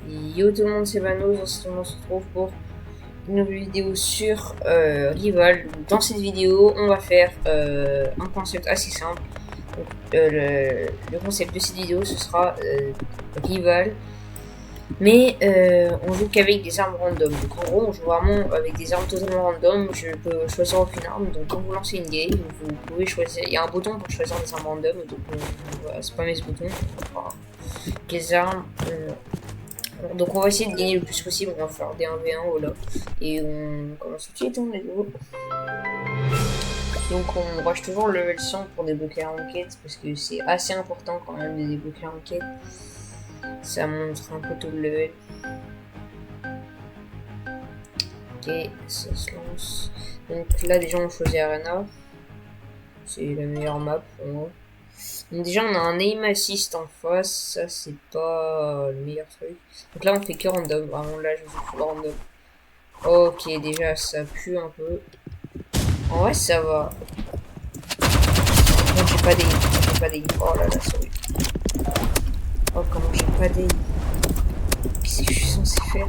Yo tout le monde, c'est Manos, on se retrouve pour une nouvelle vidéo sur Rival. Dans cette vidéo, on va faire un concept assez simple. Donc, le concept de cette vidéo, ce sera Rival, mais on joue qu'avec des armes random. Donc en gros, on joue vraiment avec des armes totalement random. Je peux choisir aucune arme. Donc quand vous lancez une game, vous pouvez choisir. Il y a un bouton pour choisir des armes random. Donc on va spammer ce bouton. Quelles armes donc on va essayer de gagner le plus possible, on va faire des 1v1 voilà. Et on commence tout de suite, hein, les gars. Donc on rush toujours le level 100 pour débloquer la enquête, parce que c'est assez important quand même de débloquer l'enquête. Ça montre un peu tout le level. Ok, ça se lance. Donc là déjà on choisit Arena. C'est la meilleure map pour moi. Donc déjà on a un aim assist en face, ça c'est pas le meilleur truc. Donc là on fait que random, vraiment là je fais full random. Ok, déjà ça pue un peu. En vrai ça va. Bon, j'ai pas d'aim, oh là là, sorry. Oh comment j'ai pas d'aim. Qu'est-ce que je suis censé faire?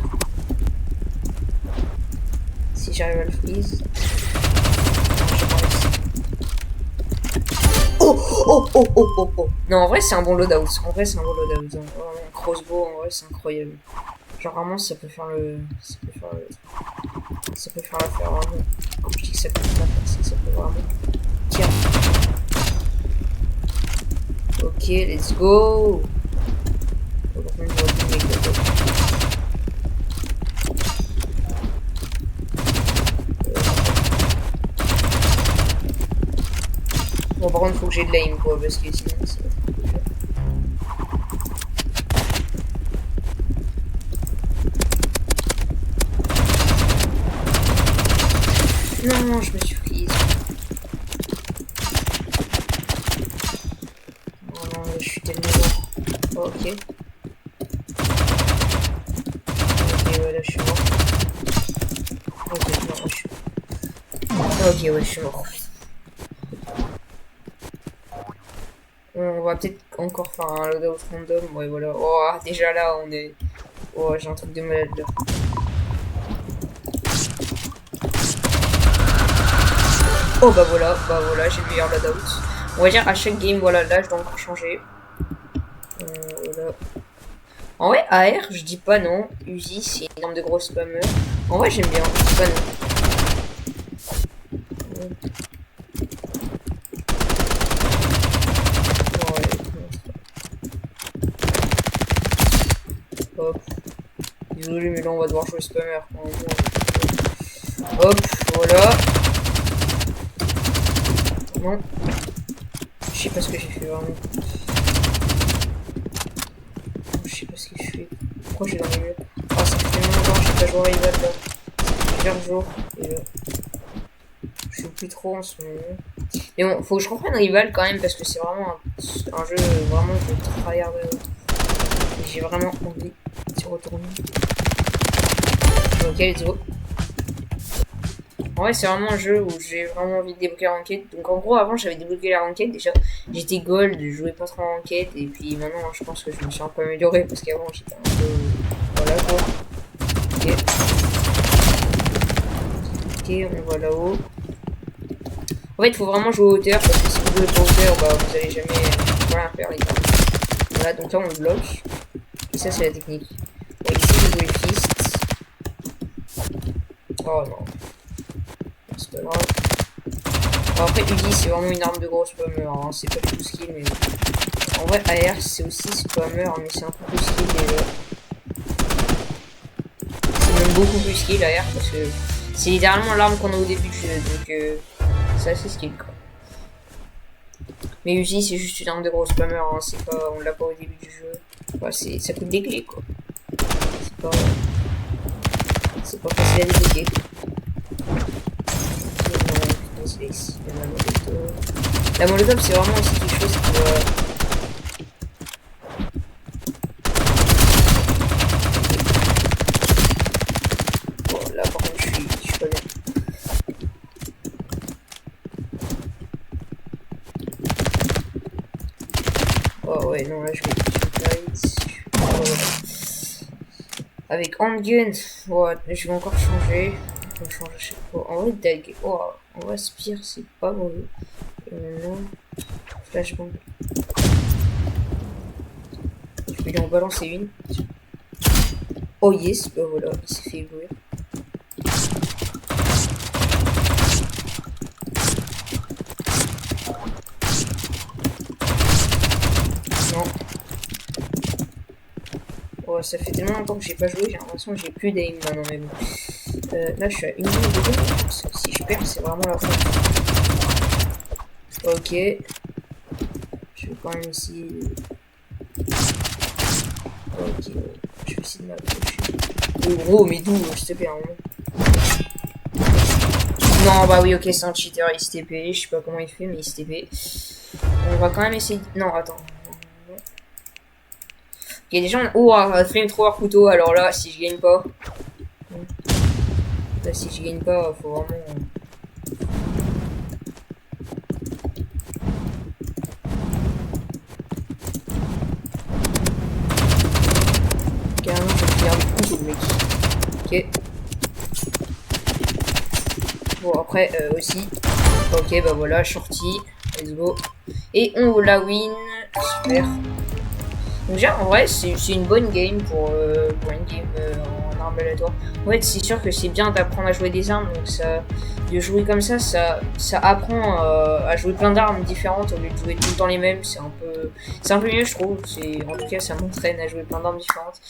Si j'arrive à le freeze. Oh. Non, en vrai, c'est un bon loadout. En vrai, c'est un bon loadout. Vraiment, crossbow, en vrai, c'est incroyable. Genre, vraiment, ça peut faire le. Ça peut faire l'affaire, vraiment. Quand je dis que ça peut faire l'affaire, ça peut vraiment. Tiens. Ok, let's go. Bon, par contre, faut que j'ai de l'aim, quoi, parce que sinon, ça va être un peu dur. Non, je me suis prise. Oh non, je suis tellement mort. Oh, ok. Ok, ouais, là, je suis mort. Ok, non, je suis mort. Ok, ouais, je suis mort. On va peut-être encore faire un loadout random, ouais voilà. Oh, déjà là on est... Oh, j'ai un truc de malade là. Oh bah voilà, j'ai le meilleur loadout. On va dire à chaque game, voilà, là je dois encore changer. Voilà. En vrai, AR, je dis pas non. Uzi, c'est une arme de gros spammer. En vrai, j'aime bien, je dis pas non. Hop. Désolé, mais là on va devoir jouer spammer. Hop, voilà. Non. Je sais pas ce que j'ai fait vraiment. Je sais pas ce que je fais. Pourquoi j'ai dans les murs? Ah, ça fait longtemps que j'ai pas joué à Rival là. Ça fait plusieurs jours. Et je joue plus trop en ce moment. Mais bon, faut que je reprenne Rival quand même parce que c'est vraiment un jeu vraiment que je tryhard. J'ai vraiment envie d'y retourner. Ok, let's go. En vrai, c'est vraiment un jeu où j'ai vraiment envie de débloquer la ranked. Donc en gros, avant, j'avais débloqué la ranked déjà. J'étais gold, je jouais pas trop en ranked. Et puis maintenant, je pense que je me suis un peu amélioré parce qu'avant, j'étais un peu... Voilà quoi. Ok. Ok, on va là-haut. En fait, il faut vraiment jouer à hauteur parce que si vous jouez pas à hauteur, bah, vous allez jamais rien faire les gars. Voilà, donc là, on le bloque. Et ça, c'est la technique. Bon, ici, vous jouez fist. Oh non. C'est pas grave. Bon, après, Uzi, c'est vraiment une arme de gros spammer. Hein. C'est pas du tout skill, mais. En vrai, AR, c'est aussi spammer, mais c'est un peu plus skill déjà. C'est même beaucoup plus skill AR parce que c'est littéralement l'arme qu'on a au début du jeu. Donc, c'est assez skill quoi. Mais Uzi, c'est juste une arme de gros spammer. Hein. C'est pas, on l'a pas au début du jeu. Ouais, ça coûte des clés quoi. C'est pas facile à débloquer. La molotov c'est vraiment aussi quelque chose qui va... Bon là par contre je suis pas bien. Oh ouais non là je vais vite. Oh, voilà. avec handgun. Ouais, je vais encore changer. Je vais changer chaque fois. En vrai, dag. Oh, en vrai, Spire, c'est pas mauvais. Et maintenant, flashbang. Je vais lui en balancer une. Oh yes, bah voilà, il s'est fait éblouir. Non. Oh, ça fait tellement longtemps que j'ai pas joué, j'ai l'impression que j'ai plus d'aim maintenant, mais bon. Là, je suis à une minute de jeu. Si je perds, c'est vraiment la fin. Ok. Je vais quand même essayer. Ok. Je vais essayer de m'approcher. Oh gros, mais d'où je te perds, hein. Non, bah oui, ok, c'est un cheater, il se TP. Je sais pas comment il fait, mais il se TP. On va quand même essayer. Non, attends. Il y a des gens. Oh, flamethrower couteau. Alors là, si je gagne pas. Là, si je gagne pas, faut vraiment. Carrément, je vais faire le couteau, le mec. Ok. Bon, après, aussi. Ok, bah voilà, shorty. Let's go. Et on la win. Super. Donc déjà, en vrai, c'est une bonne game pour une game en arme aléatoire. En fait, c'est sûr que c'est bien d'apprendre à jouer des armes, donc ça, de jouer comme ça apprend à jouer plein d'armes différentes au lieu de jouer tout le temps les mêmes. C'est un peu mieux, je trouve. En tout cas, ça m'entraîne à jouer plein d'armes différentes.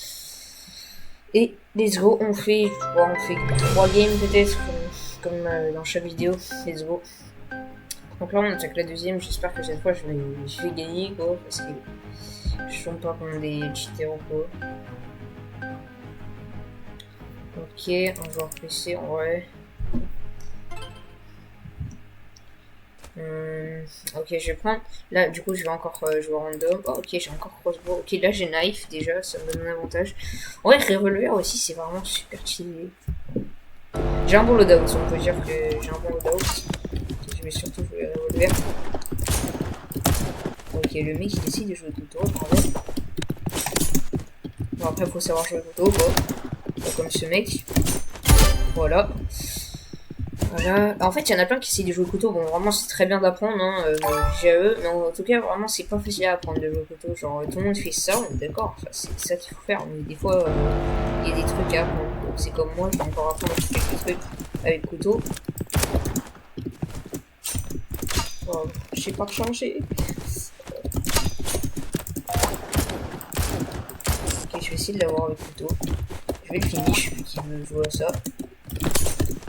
Et let's go, on fait 3 games peut-être, comme dans chaque vidéo. Let's go. Donc là, on attaque la deuxième. J'espère que cette fois, je vais gagner, quoi, parce que je tombe pas comme des cheaters ou quoi. Ok, un joueur PC en vrai. Ok, je vais prendre. Là, du coup, je vais encore jouer random. Oh, ok, j'ai encore crossbow. Ok, là, j'ai knife déjà, ça me donne un avantage. En vrai, revolver aussi, c'est vraiment super stylé. J'ai un bon loadout, on peut dire que j'ai un bon loadout. Je vais surtout jouer revolver. Ok, le mec il décide de jouer couteau, pardon. Bon, après, faut savoir jouer couteau, quoi. Pas comme ce mec. Voilà. Voilà. En fait, il y en a plein qui essayent de jouer au couteau. Bon, vraiment, c'est très bien d'apprendre, hein, GAE. Mais en tout cas, vraiment, c'est pas facile à apprendre de jouer au couteau. Genre, tout le monde fait ça, on est d'accord. Enfin, c'est ça qu'il faut faire. Mais des fois, il y a des trucs à apprendre. Donc, c'est comme moi, je vais encore apprendre quelques trucs avec le couteau. Oh, je sais pas changer. Ok, je vais essayer de l'avoir avec le couteau. Je vais le finish, vu qu'il veut jouer à ça.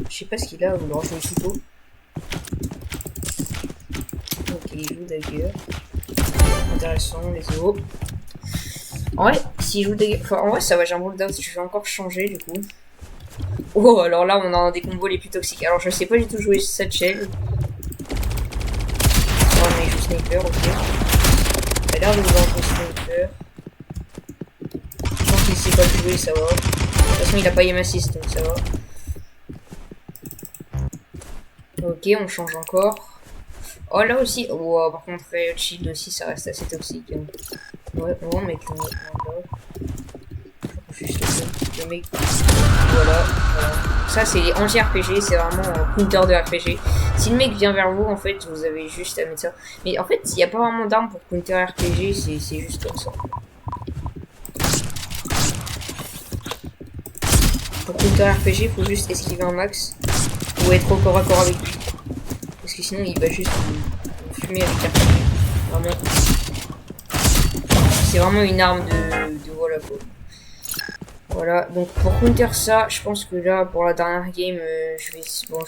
Je sais pas ce qu'il a, ou alors jouer le couteau. Ok, il joue dagger. Intéressant, les os. En vrai, s'il joue dagger. Enfin, en vrai, ça va, j'ai un bulldog, je vais encore changer du coup. Oh, alors là, on a un des combos les plus toxiques. Alors, je sais pas du tout jouer Satchel. Oh, mais il joue sniper, ok. Il a l'air de vouloir jouer sniper. Je pense qu'il sait pas le jouer, ça va. De toute façon, il a pas aim assist, donc ça va. Ok, on change encore. Oh, là aussi. Oh, par contre, shield aussi, ça reste assez toxique. Hein. Ouais, on va mettre le mec. Juste le mec. Voilà. Ça, c'est les anti-RPG, c'est vraiment un counter de RPG. Si le mec vient vers vous, en fait, vous avez juste à mettre ça. Mais en fait, il n'y a pas vraiment d'arme pour counter RPG, c'est juste comme ça. Pour counter RPG, il faut juste esquiver un max ou être au corps à corps avec lui. Parce que sinon, il va juste vous fumer avec RPG. Vraiment. C'est vraiment une arme de voilà quoi. Voilà, donc pour counter ça, je pense que là, pour la dernière game, je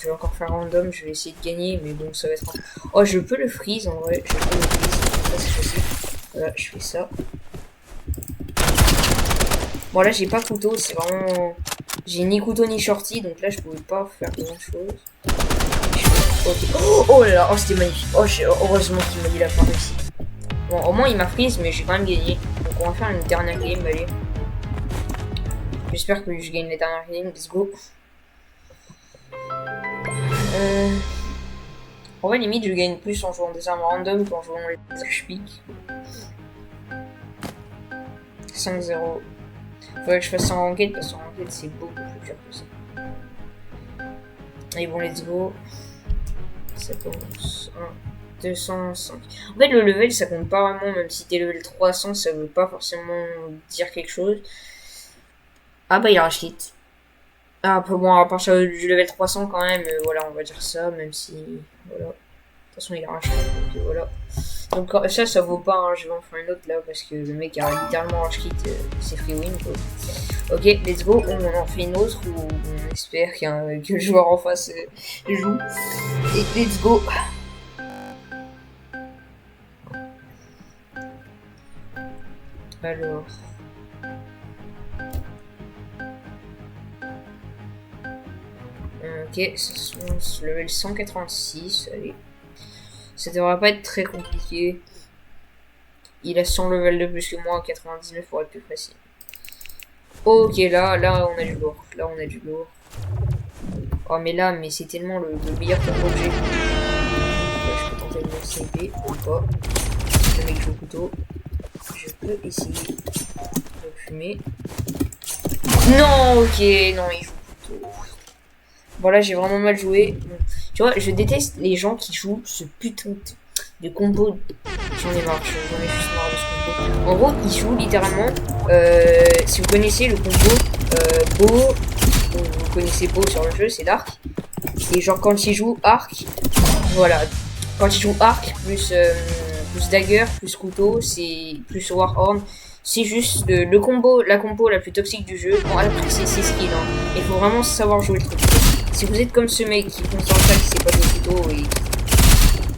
vais encore faire random, je vais essayer de gagner, mais bon, ça va être un... Oh, je peux le freeze, en vrai, je peux le freeze, ça c'est possible. Voilà, je fais ça. Bon, là, j'ai pas couteau, c'est vraiment... J'ai ni couteau ni shorty, donc là, je pouvais pas faire grand chose. Okay. Oh là là, oh, c'était magnifique. Oh, heureusement qu'il m'a dit la fin réussie. Bon, au moins, il m'a freeze, mais j'ai quand même gagné. Donc, on va faire une dernière game, allez. J'espère que je gagne les dernières games, let's go. En vrai, limite, je gagne plus en jouant des armes random qu'en jouant les HP. 5-0. Faudrait que je fasse ça en ranked parce qu'en ranked c'est beaucoup plus dur que ça. Allez bon, let's go. Ça commence. 1, 205. En fait, le level ça compte pas vraiment, même si t'es level 300, ça veut pas forcément dire quelque chose. Ah bah il a rush kit. Ah, peu bon, à partir du level 300 quand même, voilà, on va dire ça, même si. Voilà. De toute façon, il a rush kit, donc voilà. Donc ça vaut pas, hein, je vais en faire une autre là, parce que le mec a littéralement rush kit, c'est free win quoi. Ok, let's go, on en fait une autre où on espère que le joueur en face joue. Et let's go. Alors. Ok, ça sont level 186, allez. Ça devrait pas être très compliqué. Il a 100 level de plus que moi, 99 pour être plus précis. Ok, là on a du lourd. Là on a du lourd. Oh mais là, mais c'est tellement le meilleur combo que j'ai. Là je peux tenter de me sniper ou pas. Le mec joue au couteau. Je peux essayer de fumer. Non, ok, non, il joue au couteau. Bon là j'ai vraiment mal joué. Tu vois, je déteste les gens qui jouent ce putain de combo. J'en ai marre, j'en ai juste marre de ce combo. En gros, il joue littéralement, si vous connaissez le combo Beau, vous connaissez Beau sur le jeu, c'est l'arc. Et genre quand il joue arc, voilà, quand il joue arc plus dagger, plus couteau, c'est plus warhorn. C'est juste le combo, la combo la plus toxique du jeu. Bon, après c'est skill, hein. Il faut vraiment savoir jouer le truc. Si vous êtes comme ce mec qui fonce dans le sac, qui sait pas jouer au couteau et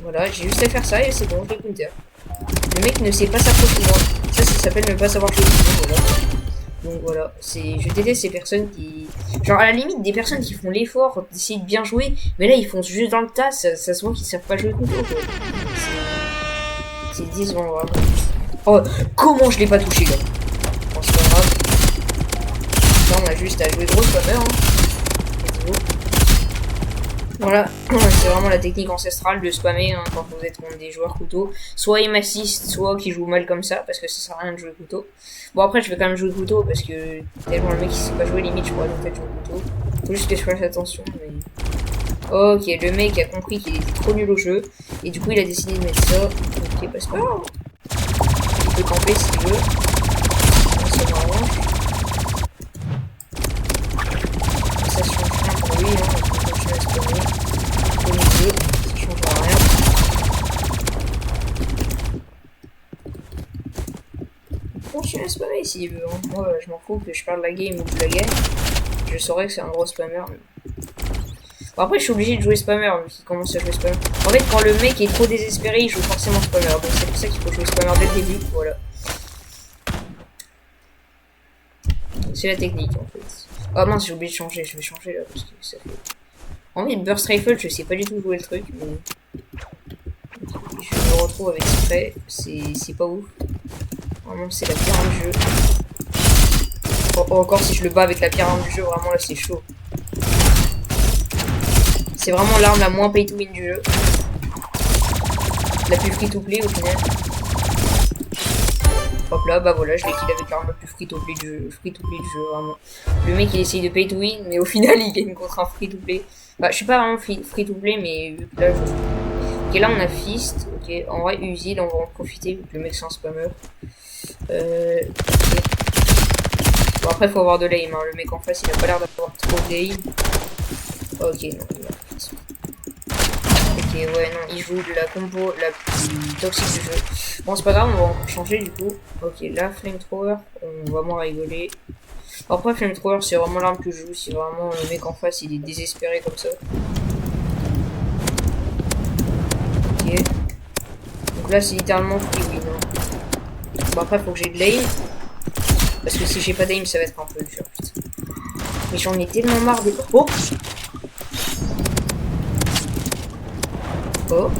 voilà, j'ai juste à faire ça et c'est bon, je l'ai counter. Le mec ne sait pas s'approcher de moi. Ça s'appelle ne pas savoir jouer au couteau, voilà. Donc voilà, je déteste ces personnes qui... Genre à la limite des personnes qui font l'effort d'essayer de bien jouer, mais là ils foncent juste dans le tas, ça se voit qu'ils savent pas jouer au couteau, quoi. C'est décevant, vraiment. Oh, comment je l'ai pas touché, là. Bon, c'est pas grave. Là on a juste à jouer gros spammer, hein. Voilà, c'est vraiment la technique ancestrale de spammer, hein, quand vous êtes contre des joueurs couteau. Soit aim assist, soit qui jouent mal comme ça, parce que ça sert à rien de jouer couteau. Bon après je vais quand même jouer couteau, parce que tellement le mec il sait pas jouer, limite je pourrais en fait jouer couteau. Faut juste que je fasse attention, mais... Ok, le mec a compris qu'il était trop nul au jeu, et du coup il a décidé de mettre ça. Ok, bah c'est pas grave. Il peut camper s'il veut. Ça m'arrange. Ça change rien pour lui, hein. Ça changera rien. Continue à spammer s'il veut, hein. Moi je m'en fous que je perde la game ou que je la gagne. Je saurais que c'est un gros spammer. Mais... Bon, après je suis obligé de jouer spammer vu qu'il commence à jouer spammer. En fait quand le mec est trop désespéré il joue forcément spammer. Donc c'est pour ça qu'il faut jouer spammer dès le début. Voilà. C'est la technique en fait. Oh mince j'ai oublié de changer. Je vais changer là parce que ça fait... En fait, Burst Rifle, je sais pas du tout jouer le truc, mais je me retrouve avec spray, c'est pas ouf. Vraiment, c'est la pire arme du jeu. Encore si je le bats avec la pire arme du jeu, vraiment là c'est chaud. C'est vraiment l'arme la moins pay to win du jeu. La plus free to play au final. Hop là, bah voilà, je l'ai kill avec l'arme la plus free to play du jeu, vraiment. Le mec il essaye de pay to win, mais au final il gagne contre un free to play. Bah, je suis pas vraiment free to play, mais vu que là, ok, là on a Fist. Ok, en vrai, Uzi, on va en profiter vu que le mec c'est un spammer. Okay. Bon, après, faut avoir de l'aim. Hein. Le mec en face, il a pas l'air d'avoir trop d'aim. Ok, non, il a Fist. Ok, ouais, non, il joue de la combo la plus toxique du jeu. Bon, c'est pas grave, on va encore changer du coup. Ok, là, Flamethrower, on va vraiment rigoler. Après, Flamethrower, c'est vraiment l'arme que je joue si vraiment le mec en face il est désespéré comme ça. Ok. Donc là, c'est littéralement free win. Hein. Bon, après, faut que j'ai de l'aim. Parce que si j'ai pas d'aim, ça va être un peu dur. Putain. Mais j'en ai tellement marre des. Oh! Oh!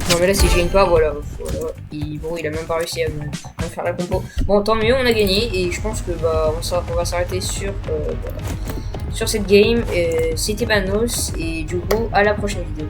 Non, mais là, si je gagne pas, voilà. Bon, il a même pas réussi à me faire la compo. Bon, tant mieux, on a gagné. Et je pense que bah, on va s'arrêter sur cette game. C'était Banos. Et du coup, à la prochaine vidéo.